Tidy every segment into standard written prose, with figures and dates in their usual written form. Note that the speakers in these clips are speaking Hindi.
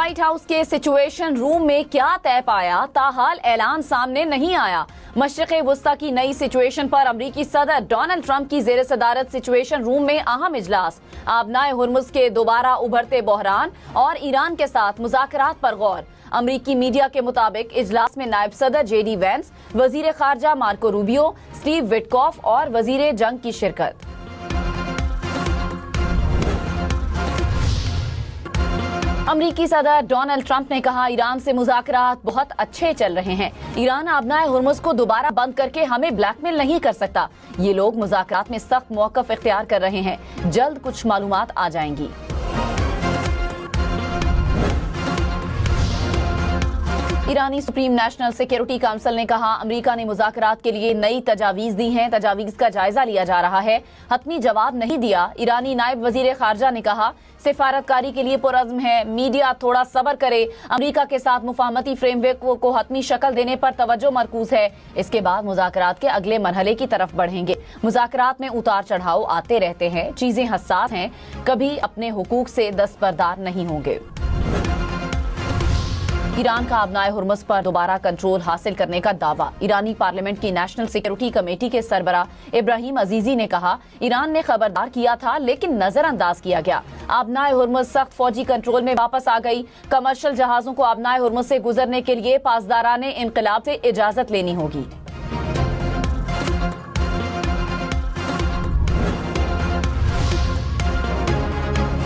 व्हाइट हाउस के सिचुएशन रूम में क्या तय पाया, ताहाल ऐलान सामने नहीं आया। मशरिक़ वुस्ता की नई सिचुएशन पर अमरीकी सदर डोनाल्ड ट्रंप की ज़ेर सदारत सिचुएशन रूम में अहम इजलास। आबनाए हुर्मुज़ के दोबारा उभरते बहरान और ईरान के साथ मुज़ाकरात पर गौर। अमरीकी मीडिया के मुताबिक इजलास में नायब सदर JD वैंस, वजीर खारजा मार्को रूबियो, स्टीव विटकॉफ और वजीर जंग की शिरकत। अमरीकी सदर डोनाल्ड ट्रंप ने कहा, ईरान से मुज़ाकरात बहुत अच्छे चल रहे हैं। ईरान आबनाए हुर्मुज़ को दोबारा बंद करके हमें ब्लैकमेल नहीं कर सकता। ये लोग मुज़ाकरात में सख्त मौक़िफ़ इख्तियार कर रहे हैं। जल्द कुछ मालूमात आ जाएंगी। ईरानी सुप्रीम नेशनल सिक्योरिटी काउंसिल ने कहा, अमेरिका ने मुज़ाकरात के लिए नई तजावीज़ दी हैं। तजावीज़ का जायजा लिया जा रहा है। हतमी जवाब नहीं दिया। ईरानी नायब वजीर खारजा ने कहा, सिफारतकारी के लिए पुरज़्म है। मीडिया थोड़ा सब्र करे। अमेरिका के साथ मुफाहमती फ्रेमवर्क को हतमी शक्ल देने पर तवज्जो मरकूज है। इसके बाद मुज़ाकरात के अगले मरहले की तरफ बढ़ेंगे। मुज़ाकरात में उतार चढ़ाव आते रहते हैं। चीजें हसास हैं। कभी अपने हुकूक से दस्तबरदार नहीं होंगे। ईरान का आबनाए हुर्मुज़ पर दोबारा कंट्रोल हासिल करने का दावा। ईरानी पार्लियामेंट की नेशनल सिक्योरिटी कमेटी के सरबरा इब्राहिम अजीजी ने कहा, ईरान ने खबरदार किया था लेकिन नजरअंदाज किया गया। आबनाए हुर्मुज़ सख्त फौजी कंट्रोल में वापस आ गई। कमर्शियल जहाजों को आबनाए हुर्मुज़ से गुजरने के लिए पासदाराने इनकलाब से इजाजत लेनी होगी।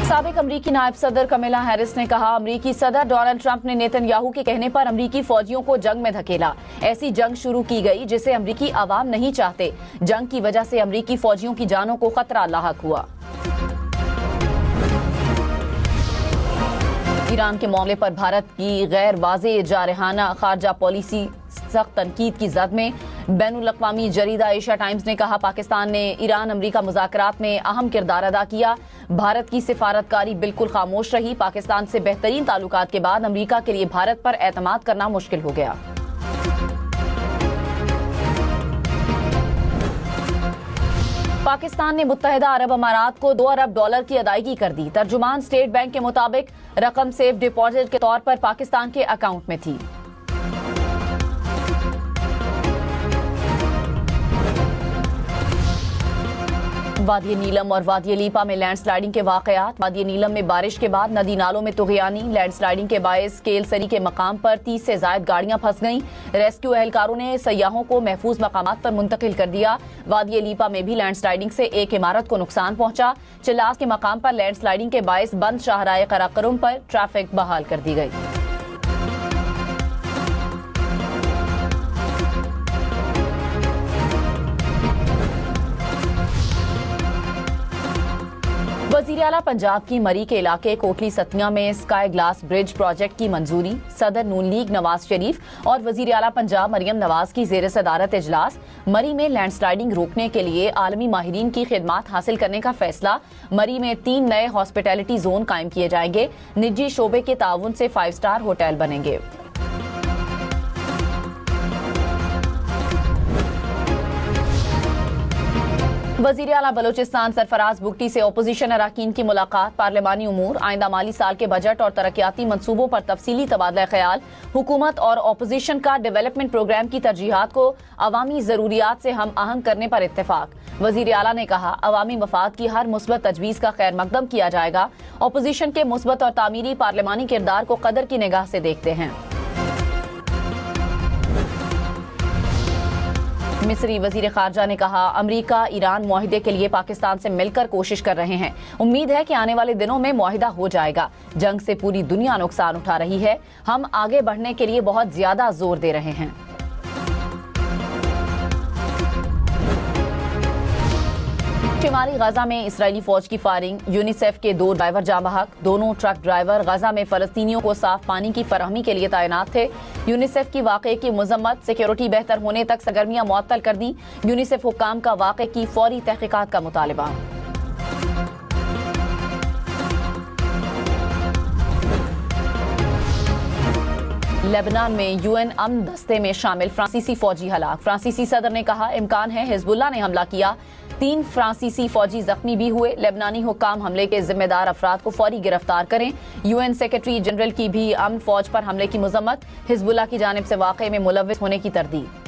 साबिक अमरीकी नायब सदर कमला हैरिस ने कहा, अमरीकी सदर डोनाल्ड ट्रंप ने नेतन्याहू के कहने पर अमरीकी फौजियों को जंग में धकेला। ऐसी जंग शुरू की गई जिसे अमरीकी आवाम नहीं चाहते। जंग की वजह से अमरीकी फौजियों की जानों को खतरा लाहक हुआ। ईरान के मामले पर भारत की गैर वाज़ेह जारहाना खारजा पॉलिसी सख्त तनकीद की जद में। बैनुल-अक़वामी जरीदा एशिया टाइम्स ने कहा, पाकिस्तान ने ईरान अमरीका मुज़ाकरात में अहम किरदार अदा किया। भारत की सिफारतकारी बिल्कुल खामोश रही। पाकिस्तान से बेहतरीन ताल्लुकात के बाद अमरीका के लिए भारत पर एतमाद करना मुश्किल हो गया। पाकिस्तान ने मुत्तहिदा अरब अमारात को $2 अरब की अदायगी कर दी। तर्जुमान स्टेट बैंक के मुताबिक रकम सेफ डिपॉजिट के तौर पर पाकिस्तान के अकाउंट में थी। वादी नीलम और वादी लीपा में लैंडस्लाइडिंग के वाकयात। वादी नीलम में बारिश के बाद नदी नालों में तुग़यानी। लैंडस्लाइडिंग के बायस केलसरी के मकाम पर 30 से ज़ायद गाड़ियां फंस गईं। रेस्क्यू एहलकारों ने सयाहों को महफूज मकामात पर मुंतकिल कर दिया। वादी लीपा में भी लैंडस्लाइडिंग से एक इमारत को नुकसान पहुंचा। चिल्लास के मकाम पर लैंडस्लाइडिंग के बायस बंद शाहराए कराकरुम पर ट्रैफिक बहाल कर दी गई। वज़ीर आला पंजाब की मरी के इलाके कोटली सतिया में स्काई ग्लास ब्रिज प्रोजेक्ट की मंजूरी। सदर नून लीग नवाज शरीफ और वज़ीर आला पंजाब मरियम नवाज की ज़ेर सदारत इजलास। मरी में लैंडस्लाइडिंग रोकने के लिए आलमी माहिरीन की खिदमात हासिल करने का फैसला। मरी में 3 नए हॉस्पिटैलिटी जोन कायम किए जाएंगे। निजी शोबे के ताउन से 5 स्टार होटल बनेंगे। वज़ीर आला बलोचिस्तान सरफराज बुगटी से अपोजिशन अरकान की मुलाकात। पार्लिमानी उमूर, आइंदा माली साल के बजट और तरक्याती मंसूबों पर तफसीली तबादला ख्याल। हुकूमत और अपोजिशन का डेवलपमेंट प्रोग्राम की तरजीहात को अवामी ज़रूरियात से हम आहंग करने पर इत्तेफाक। वज़ीर आला ने कहा, अवामी मफाद की हर मुस्बत तजवीज़ का खैर मकदम किया जाएगा। अपोजिशन के मुस्बत और तामीरी पार्लिमानी किरदार को कदर की निगाह से देखते हैं। मिस्री वजीर खारजा ने कहा, अमरीका ईरान मुआहिदे के लिए पाकिस्तान से मिलकर कोशिश कर रहे हैं। उम्मीद है कि आने वाले दिनों में मुआहिदा हो जाएगा। जंग से पूरी दुनिया नुकसान उठा रही है। हम आगे बढ़ने के लिए बहुत ज्यादा जोर दे रहे हैं। शिमाली गजा में इसराइली फौज की फायरिंग। यूनिसेफ के 2 ड्राइवर जाँ बहक। दोनों ट्रक ड्राइवर गजा में फलस्तीनियों को साफ पानी की फराहमी के लिए तैनात थे। यूनिसेफ की वाक़े की मजम्मत। सिक्योरिटी बेहतर होने तक सरगर्मियां मुअत्तल कर दी। यूनिसेफ हुक्काम का वाक़े की फौरी तहकीकात का मुतालबा। लेबनान में UN अमन दस्ते में शामिल फ्रांसीसी फौजी हलाक। फ्रांसीसी सदर ने कहा, इम्कान है हिजबुल्लाह ने हमला किया। 3 फ्रांसीसी फौजी जख्मी भी हुए। लेबनानी हुक्काम हमले के जिम्मेदार अफराद को फौरी गिरफ्तार करें। UN सेक्रेटरी जनरल की भी अमन फौज पर हमले की मजम्मत। हिजबुल्लाह की जानिब से वाक़े में मुलव्विस होने की तरदीद।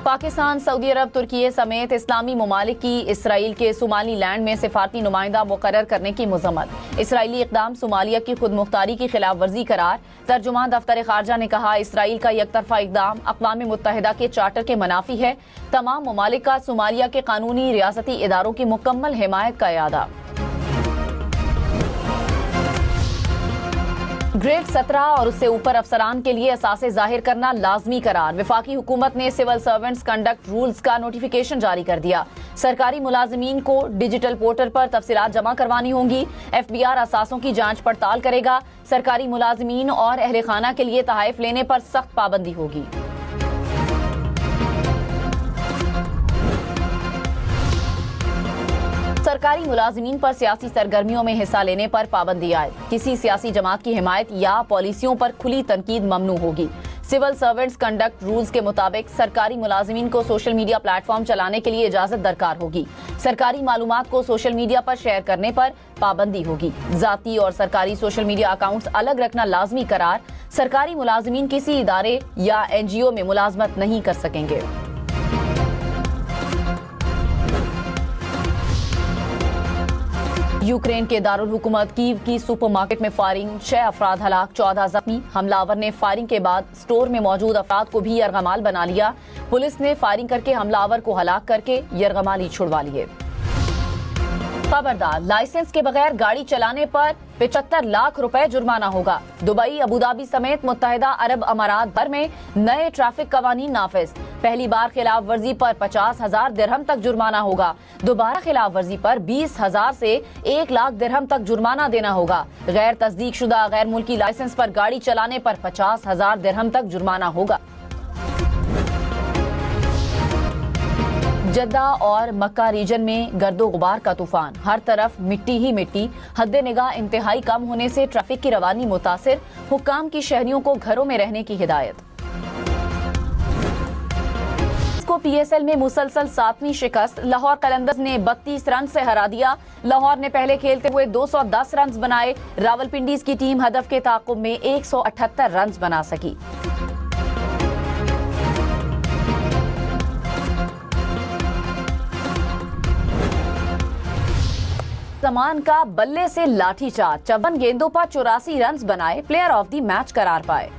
पाकिस्तान, सऊदी अरब, तुर्की समेत इस्लामी ममालिक की इसराइल के सोमाली लैंड में सिफारती नुमाइंदा मुकर्रर करने की मजम्मत। इसराइली इक़दाम सोमालिया की खुद मुख्तारी की खिलाफ वर्जी करार। तर्जुमान दफ्तर खारजा ने कहा, इसराइल का यकतरफा इक़दाम अक़वाम मुत्तहिदा के चार्टर के मनाफी है। तमाम ममालिक का सोमालिया के कानूनी रियासती इदारों की मुकम्मल हिमायत का इरादा। ग्रेड 17 और उससे ऊपर अफसरान के लिए असासे जाहिर करना लाजमी करार। वफाकी हुकूमत ने सिविल सर्वेंट्स कंडक्ट रूल्स का नोटिफिकेशन जारी कर दिया। सरकारी मुलाजिमीन को डिजिटल पोर्टल पर तफसीलात जमा करवानी होंगी। FBR असासों की जांच पड़ताल करेगा। सरकारी मुलाजिमीन और अहले खाना के लिए तहाइफ लेने पर सख्त पाबंदी होगी। सरकारी मुलाजिमीन पर सियासी सरगर्मियों में हिस्सा लेने पर पाबंदी आए। किसी सियासी जमात की हिमायत या पॉलिसियों पर खुली तनकीद ममनू होगी। सिविल सर्वेंट्स कंडक्ट रूल्स के मुताबिक सरकारी मुलाजिमीन को सोशल मीडिया प्लेटफॉर्म चलाने के लिए इजाजत दरकार होगी। सरकारी मालूमात को सोशल मीडिया पर शेयर करने पर पाबंदी होगी। जाती और सरकारी सोशल मीडिया अकाउंट्स अलग रखना लाजमी करार। सरकारी मुलाजिमीन किसी इदारे या NGO में मुलाजमत नहीं कर सकेंगे। यूक्रेन के दारुल हुकूमत कीव की सुपरमार्केट में फायरिंग, 6 अफराद हलाक, 14 जख्मी। हमलावर ने फायरिंग के बाद स्टोर में मौजूद अफराद को भी यरगमाल बना लिया। पुलिस ने फायरिंग करके हमलावर को हलाक करके यरगमाली छुड़वा लिए। खबरदार, लाइसेंस के बगैर गाड़ी चलाने पर 75 लाख रुपए जुर्माना होगा। दुबई, अबूधाबी समेत मुत्तहिदा अरब अमारात भर में नए ट्रैफिक कवानीन नाफिज। पहली बार खिलाफ वर्जी पर 50,000 दिरहम तक जुर्माना होगा। दोबारा खिलाफ वर्जी पर 20,000 से 1 लाख दिरहम तक जुर्माना देना होगा। गैर तस्दीक शुदा गैर मुल्की लाइसेंस पर गाड़ी चलाने पर 50,000 दिरहम तक जुर्माना होगा। जद्दा और मक्का रीजन में गर्दो गुबार का तूफान, हर तरफ मिट्टी ही मिट्टी। हद्दे निगाह इंतहाई कम होने से ट्रैफिक की रवानी मुतासिर। हुक्काम की शहरियों को घरों में रहने की हिदायत। को PSL में मुसलसल 7वीं शिकस्त। लाहौर कलंदर्स ने 32 रन से हरा दिया। लाहौर ने पहले खेलते हुए 210 रन बनाए। रावलपिंडीज की टीम हदफ के ताक़ुब में 178 रन बना सकी। जमान का बल्ले से लाठीचार्ज, 54 गेंदों पर 84 रन बनाए, प्लेयर ऑफ द मैच करार पाए।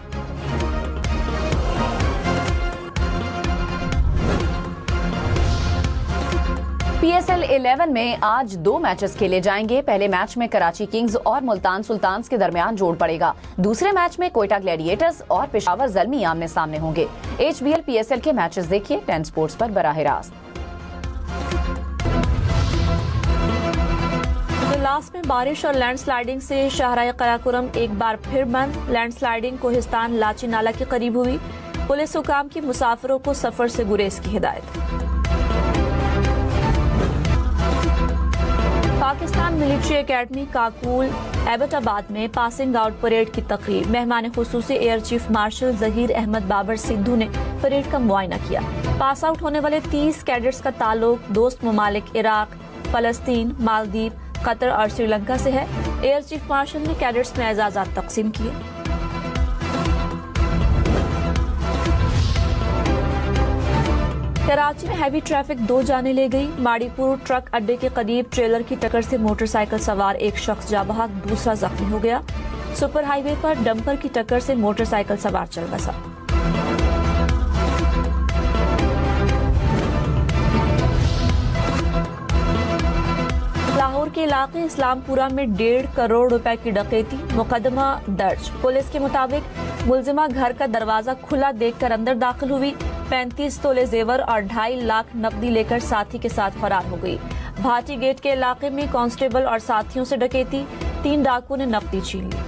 PSL 11 में आज 2 मैचेस खेले जाएंगे। पहले मैच में कराची किंग्स और मुल्तान सुल्तान्स के दरमियान जोड़ पड़ेगा। दूसरे मैच में कोयटा ग्लैडिएटर्स और पेशावर ज़ल्मी आमने सामने होंगे। HBL PSL के मैचेस देखिए 10 स्पोर्ट्स पर बराह रास्त। लास्ट में बारिश और लैंडस्लाइडिंग से शाहराह कराकोरम एक बार फिर बंद। लैंडस्लाइडिंग कोहिस्तान लाची नाला के करीब हुई। पुलिस हुकाम की मुसाफिरों को सफर से गुरेज की हिदायत। पाकिस्तान मिलिट्री एकेडमी काकूल एबटाबाद में पासिंग आउट परेड की तकरीब। मेहमान खुसूसी air chief marshal Zaheer Ahmed Babar Sidhu ने परेड का मुआयना किया। पास आउट होने वाले 30 कैडेट्स का ताल्लुक दोस्त ममालिक इराक, फलस्तीन, मालदीव, कतर और श्रीलंका से है। एयर चीफ मार्शल ने कैडेट्स में एजाज़ात तकसीम किए। कराची में हैवी ट्रैफिक 2 जाने ले गई। माड़ीपुर ट्रक अड्डे के करीब ट्रेलर की टक्कर से मोटरसाइकिल सवार एक शख्स जा बहक, दूसरा जख्मी हो गया। सुपर हाईवे पर डंपर की टक्कर से मोटरसाइकिल सवार चल बसा। लाहौर के इलाके इस्लामपुरा में 1.5 करोड़ रुपए की डकैती, मुकदमा दर्ज। पुलिस के मुताबिक मुलजिमा घर का दरवाजा खुला देखकर अंदर दाखिल हुई। 35 तोले जेवर और 2.5 लाख नकदी लेकर साथी के साथ फरार हो गई। भाटी गेट के इलाके में कांस्टेबल और साथियों से डकैती, 3 डाकुओं ने नकदी छीन ली।